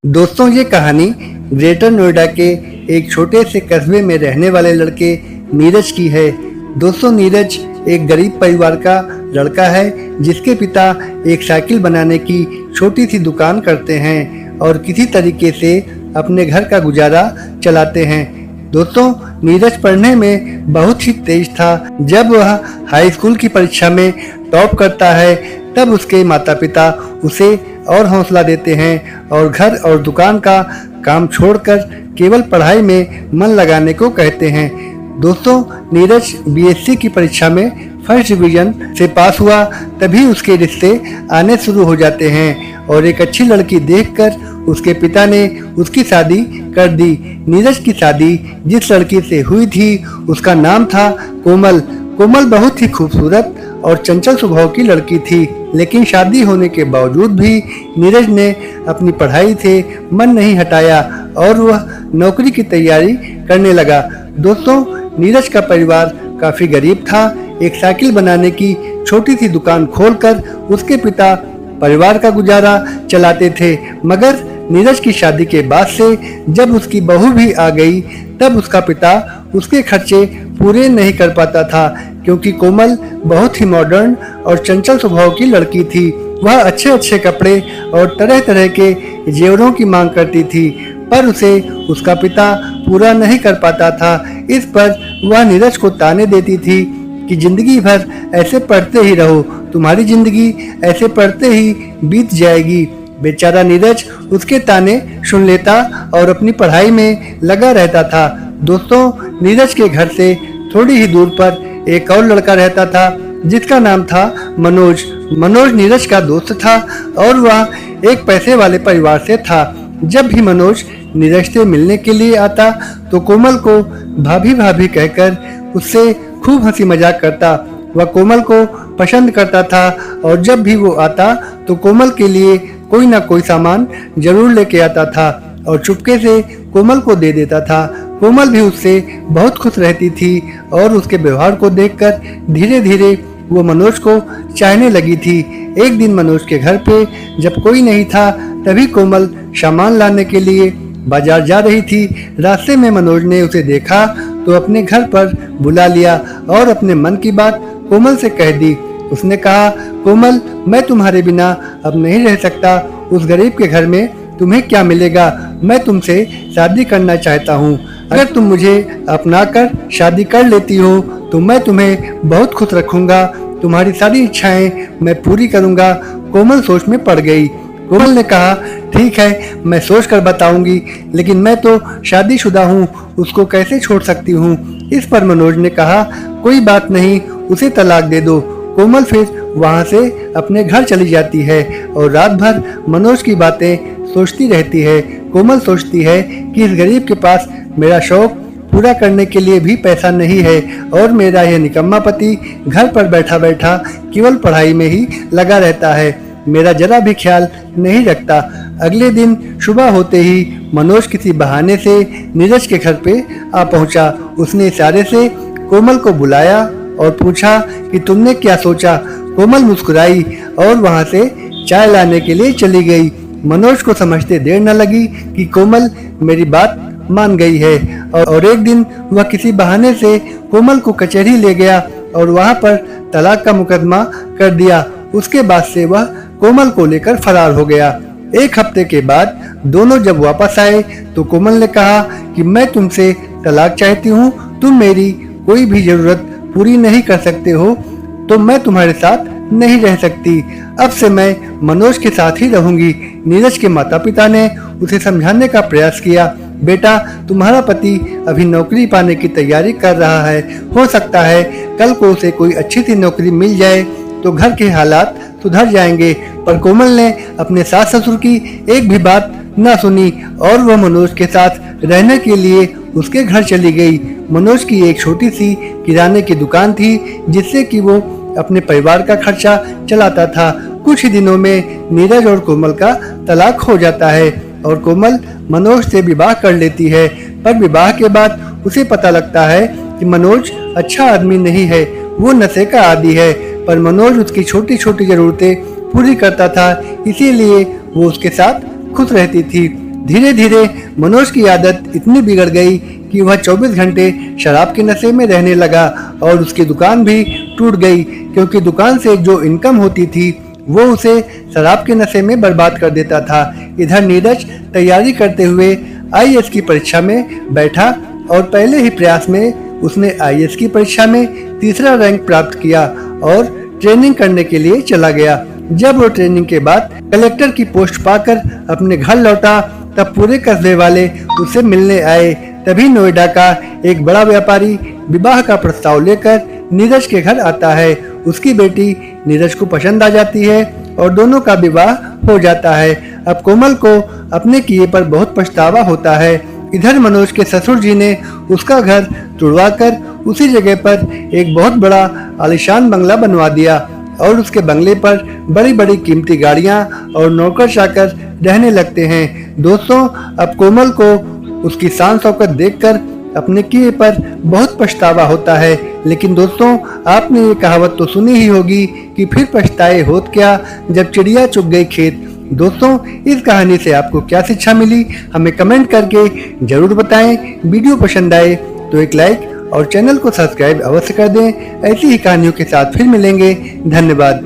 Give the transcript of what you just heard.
दोस्तों, ये कहानी ग्रेटर नोएडा के एक छोटे से कस्बे में रहने वाले लड़के नीरज की है। दोस्तों, नीरज एक गरीब परिवार का लड़का है जिसके पिता एक साइकिल बनाने की छोटी सी दुकान करते हैं और किसी तरीके से अपने घर का गुजारा चलाते हैं। दोस्तों, नीरज पढ़ने में बहुत ही तेज था। जब वह हाई स्कूल की परीक्षा में टॉप करता है तब उसके माता पिता उसे और हौसला देते हैं और घर और दुकान का काम छोड़कर केवल पढ़ाई में मन लगाने को कहते हैं। दोस्तों, नीरज बीएससी की परीक्षा में फर्स्ट डिवीजन से पास हुआ तभी उसके रिश्ते आने शुरू हो जाते हैं और एक अच्छी लड़की देखकर उसके पिता ने उसकी शादी कर दी। नीरज की शादी जिस लड़की से हुई थी उसका नाम था कोमल। कोमल बहुत ही खूबसूरत और चंचल स्वभाव की लड़की थी, लेकिन शादी होने के बावजूद भी नीरज ने अपनी पढ़ाई से मन नहीं हटाया और वह नौकरी की तैयारी करने लगा। दोस्तों, नीरज का परिवार काफी गरीब था। एक साइकिल बनाने की छोटी सी दुकान खोलकर उसके पिता परिवार का गुजारा चलाते थे, मगर नीरज की शादी के बाद से जब उसकी बहू भी आ गई तब उसका पिता उसके खर्चे पूरे नहीं कर पाता था, क्योंकि कोमल बहुत ही मॉडर्न और चंचल स्वभाव की लड़की थी। वह अच्छे अच्छे कपड़े और तरह तरह के जेवरों की मांग करती थी, पर उसे उसका पिता पूरा नहीं कर पाता था। इस पर वह नीरज को ताने देती थी कि जिंदगी भर ऐसे पढ़ते ही रहो, तुम्हारी जिंदगी ऐसे पढ़ते ही बीत जाएगी। बेचारा नीरज उसके ताने सुन लेता और अपनी पढ़ाई में लगा रहता था। दोस्तों, नीरज के घर से थोड़ी ही दूर पर एक और लड़का रहता था जिसका नाम था मनोज। मनोज नीरज का दोस्त था और वह एक पैसे वाले परिवार से था। जब भी मनोज नीरज से मिलने के लिए आता तो कोमल को भाभी भाभी कहकर उससे खूब हंसी मजाक करता। वह कोमल को पसंद करता था और जब भी वो आता तो कोमल के लिए कोई ना कोई सामान जरूर लेके आता था और चुपके से कोमल को दे देता था। कोमल भी उससे बहुत खुश रहती थी और उसके व्यवहार को देखकर धीरे धीरे वो मनोज को चाहने लगी थी। एक दिन मनोज के घर पे जब कोई नहीं था तभी कोमल सामान लाने के लिए बाजार जा रही थी। रास्ते में मनोज ने उसे देखा तो अपने घर पर बुला लिया और अपने मन की बात कोमल से कह दी। उसने कहा, कोमल, मैं तुम्हारे बिना अब नहीं रह सकता। उस गरीब के घर में तुम्हें क्या मिलेगा? मैं तुमसे शादी करना चाहता हूँ। अगर तुम मुझे अपनाकर शादी कर लेती हो तो मैं तुम्हें बहुत खुश रखूंगा। तुम्हारी सारी इच्छाएं मैं पूरी करूंगा। कोमल सोच में पड़ गई। कोमल ने कहा, ठीक है, मैं सोच कर बताऊंगी, लेकिन मैं तो शादीशुदा हूँ, उसको कैसे छोड़ सकती हूँ? इस पर मनोज ने कहा, कोई बात नहीं, उसे तलाक दे दो। कोमल फिर वहाँ से अपने घर चली जाती है और रात भर मनोज की बातें सोचती रहती है। कोमल सोचती है कि इस गरीब के पास मेरा शौक पूरा करने के लिए भी पैसा नहीं है और मेरा यह निकम्मा पति घर पर बैठा बैठा केवल पढ़ाई में ही लगा रहता है, मेरा जरा भी ख्याल नहीं रखता। अगले दिन सुबह होते ही मनोज किसी बहाने से नीरज के घर पे आ पहुंचा। उसने इशारे से कोमल को बुलाया और पूछा कि तुमने क्या सोचा? कोमल मुस्कुराई और वहां से चाय लाने के लिए चली गई। मनोज को समझते देर न लगी कि कोमल मेरी बात मान गई है और एक दिन वह किसी बहाने से कोमल को कचहरी ले गया और वहां पर तलाक का मुकदमा कर दिया। उसके बाद से वह कोमल को लेकर फरार हो गया। एक हफ्ते के बाद दोनों जब वापस आए तो कोमल ने कहा कि मैं तुमसे तलाक चाहती हूँ, तुम मेरी कोई भी जरूरत पूरी नहीं कर सकते हो तो मैं तुम्हारे साथ नहीं रह सकती। अब से मैं मनोज के साथ ही रहूंगी। नीरज के माता पिता ने उसे समझाने का प्रयास किया, बेटा, तुम्हारा पति अभी नौकरी पाने की तैयारी कर रहा है, हो सकता है कल को उसे कोई अच्छी सी नौकरी मिल जाए तो घर के हालात सुधर जाएंगे। पर कोमल ने अपने सास ससुर की एक भी बात न सुनी और वह मनोज के साथ रहने के लिए उसके घर चली गई। मनोज की एक छोटी सी किराने की दुकान थी जिससे कि वो अपने परिवार का खर्चा चलाता था। कुछ ही दिनों में नीरज और कोमल का तलाक हो जाता है और कोमल मनोज से विवाह कर लेती है। पर विवाह के बाद उसे पता लगता है कि मनोज अच्छा आदमी नहीं है, वो नशे का आदी है। पर मनोज उसकी छोटी छोटी जरूरतें पूरी करता था, इसीलिए वो उसके साथ खुश रहती थी। धीरे धीरे मनोज की आदत इतनी बिगड़ गई कि वह 24 घंटे शराब के नशे में रहने लगा और उसकी दुकान भी टूट गई, क्योंकि दुकान से जो इनकम होती थी वो उसे शराब के नशे में बर्बाद कर देता था। इधर नीरज तैयारी करते हुए आईएएस की परीक्षा में बैठा और पहले ही प्रयास में उसने आईएएस की परीक्षा में तीसरा रैंक प्राप्त किया और ट्रेनिंग करने के लिए चला गया। जब वो ट्रेनिंग के बाद कलेक्टर की पोस्ट पाकर अपने घर लौटा तब पूरे कस्बे वाले उससे मिलने आए। तभी नोएडा का एक बड़ा व्यापारी विवाह का प्रस्ताव लेकर नीरज के घर आता है। उसकी बेटी नीरज को पसंद आ जाती है और दोनों का विवाह हो जाता है। अब कोमल को अपने किए पर बहुत पछतावा होता है। इधर मनोज के ससुर जी ने उसका घर तुड़वाकर उसी जगह पर एक बहुत बड़ा आलीशान बंगला बनवा दिया और उसके बंगले पर बड़ी बड़ी कीमती गाड़ियां और नौकर चाकर रहने लगते हैं। दोस्तों, अब कोमल को उसकी शान शौकत देखकर अपने किए पर बहुत पछतावा होता है। लेकिन दोस्तों, आपने ये कहावत तो सुनी ही होगी कि फिर पछताए होत क्या जब चिड़िया चुग गई खेत। दोस्तों, इस कहानी से आपको क्या शिक्षा मिली हमें कमेंट करके जरूर बताएं। वीडियो पसंद आए तो एक लाइक और चैनल को सब्सक्राइब अवश्य कर दें। ऐसी ही कहानियों के साथ फिर मिलेंगे। धन्यवाद।